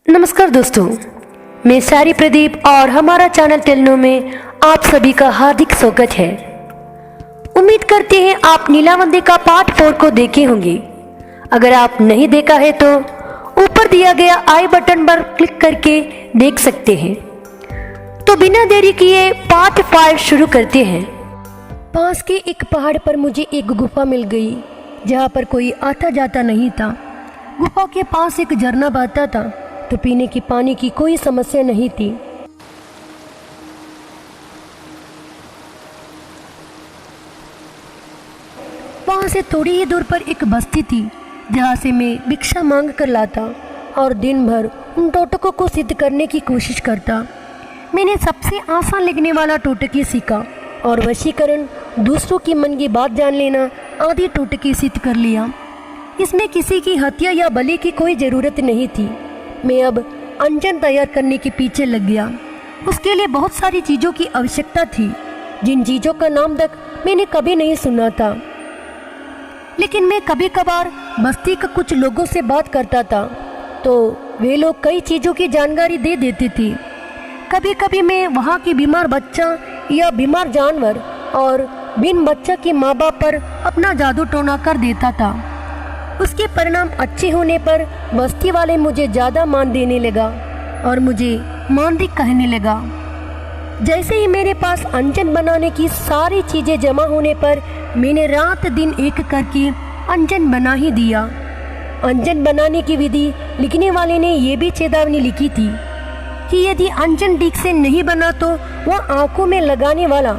नमस्कार दोस्तों, मैं सारी प्रदीप और हमारा चैनल टेलनो में आप सभी का हार्दिक स्वागत है। उम्मीद करते हैं आप नीलावंदी का पार्ट 4 को देखे होंगे। अगर आप नहीं देखा है तो ऊपर दिया गया आई बटन पर क्लिक करके देख सकते हैं। तो बिना देरी किए पार्ट 5 शुरू करते हैं। पास के एक पहाड़ पर मुझे एक गुफा मिल गई जहाँ पर कोई आता जाता नहीं था। गुफा के पास एक झरना बहता था तो पीने की पानी की कोई समस्या नहीं थी। वहां से थोड़ी ही दूर पर एक बस्ती थी जहां से मैं भिक्षा मांग कर लाता और दिन भर उन टोटकों को सिद्ध करने की कोशिश करता। मैंने सबसे आसान लिखने वाला टोटकी सीखा और वशीकरण, दूसरों की मन की बात जान लेना आदि टोटकी सिद्ध कर लिया। इसमें किसी की हत्या या बलि की कोई ज़रूरत नहीं थी। मैं अब अंजन तैयार करने के पीछे लग गया। उसके लिए बहुत सारी चीज़ों की आवश्यकता थी जिन चीज़ों का नाम तक मैंने कभी नहीं सुना था। लेकिन मैं कभी कभार बस्ती के कुछ लोगों से बात करता था तो वे लोग कई चीज़ों की जानकारी दे देते थे। कभी कभी मैं वहाँ की बीमार बच्चा या बीमार जानवर और बिन बच्चा की माँ बाप पर अपना जादू टोना कर देता था। उसके परिणाम अच्छे होने पर बस्ती वाले मुझे ज़्यादा मान देने लगा और मुझे मांदी कहने लगा। जैसे ही मेरे पास अंजन बनाने की सारी चीज़ें जमा होने पर मैंने रात दिन एक करके अंजन बना ही दिया। अंजन बनाने की विधि लिखने वाले ने ये भी चेतावनी लिखी थी कि यदि अंजन ठीक से नहीं बना तो वह आंखों में लगाने वाला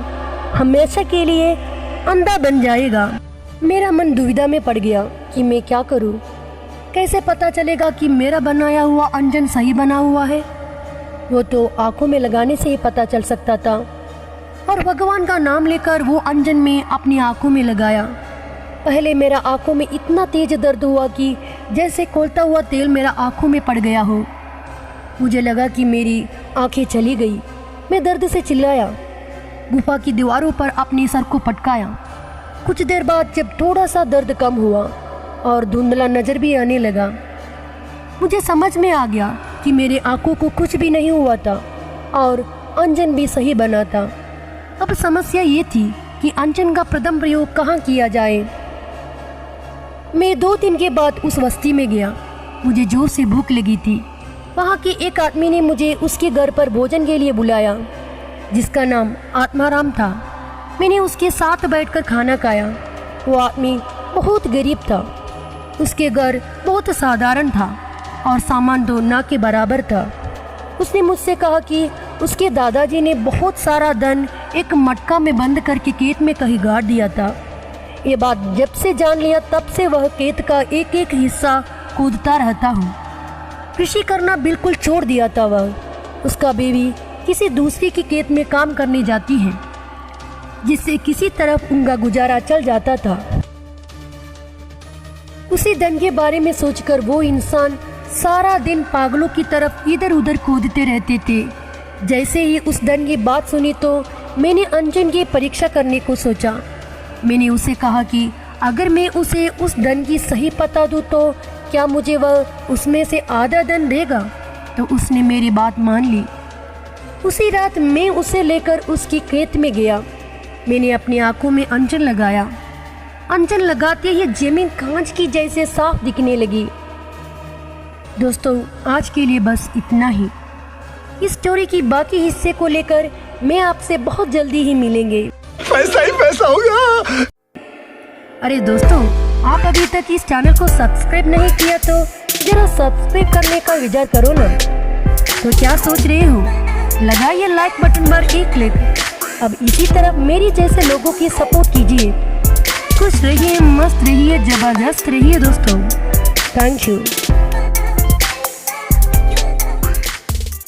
हमेशा के लिए अंधा बन जाएगा। मेरा मन दुविधा में पड़ गया कि मैं क्या करूं। कैसे पता चलेगा कि मेरा बनाया हुआ अंजन सही बना हुआ है? वो तो आंखों में लगाने से ही पता चल सकता था। और भगवान का नाम लेकर वो अंजन में अपनी आंखों में लगाया। पहले मेरा आंखों में इतना तेज दर्द हुआ कि जैसे खौलता हुआ तेल मेरा आंखों में पड़ गया हो। मुझे लगा कि मेरी आंखें चली गई। मैं दर्द से चिल्लाया, गुफा की दीवारों पर अपने सर को पटकाया। कुछ देर बाद जब थोड़ा सा दर्द कम हुआ और धुंधला नज़र भी आने लगा, मुझे समझ में आ गया कि मेरे आंखों को कुछ भी नहीं हुआ था और अंजन भी सही बना था। अब समस्या ये थी कि अंजन का प्रथम प्रयोग कहाँ किया जाए। मैं 2 दिन के बाद उस बस्ती में गया। मुझे जोर से भूख लगी थी। वहाँ के एक आदमी ने मुझे उसके घर पर भोजन के लिए बुलाया जिसका नाम आत्माराम था। मैंने उसके साथ बैठकर खाना खाया। वो आदमी बहुत गरीब था। उसके घर बहुत साधारण था और सामान तो ना के बराबर था। उसने मुझसे कहा कि उसके दादाजी ने बहुत सारा धन एक मटका में बंद करके खेत में कहीं गाड़ दिया था। ये बात जब से जान लिया तब से वह खेत का एक एक हिस्सा कूदता रहता हूँ। कृषि करना बिल्कुल छोड़ दिया था वह। उसका बीवी किसी दूसरी की खेत में काम करने जाती है जिससे किसी तरफ उनका गुजारा चल जाता था। उसी धन के बारे में सोचकर वो इंसान सारा दिन पागलों की तरफ इधर उधर कूदते रहते थे। जैसे ही उस धन की बात सुनी तो मैंने अंजन की परीक्षा करने को सोचा। मैंने उसे कहा कि अगर मैं उसे उस धन की सही पता दूँ तो क्या मुझे वह उसमें से आधा धन देगा? तो उसने मेरी बात मान ली। उसी रात मैं उसे लेकर उसकी खेत में गया। मैंने अपनी आंखों में अंजन लगाया। अंजन लगाते ही जमीन कांच की जैसे साफ दिखने लगी। दोस्तों, आज के लिए बस इतना ही। इस स्टोरी की बाकी हिस्से को लेकर मैं आपसे बहुत जल्दी ही मिलेंगे। पैसा ही पैसा होगा। अरे दोस्तों, आप अभी तक इस चैनल को सब्सक्राइब नहीं किया तो जरा सब्सक्राइब करने का विचार करो ना। तो क्या सोच रहे हो? लगाइए लाइक बटन पर एक क्लिक। अब इसी तरह मेरी जैसे लोगों की सपोर्ट कीजिए। खुश रहिए, मस्त रहिए, जबरदस्त रहिए दोस्तों। Thank you.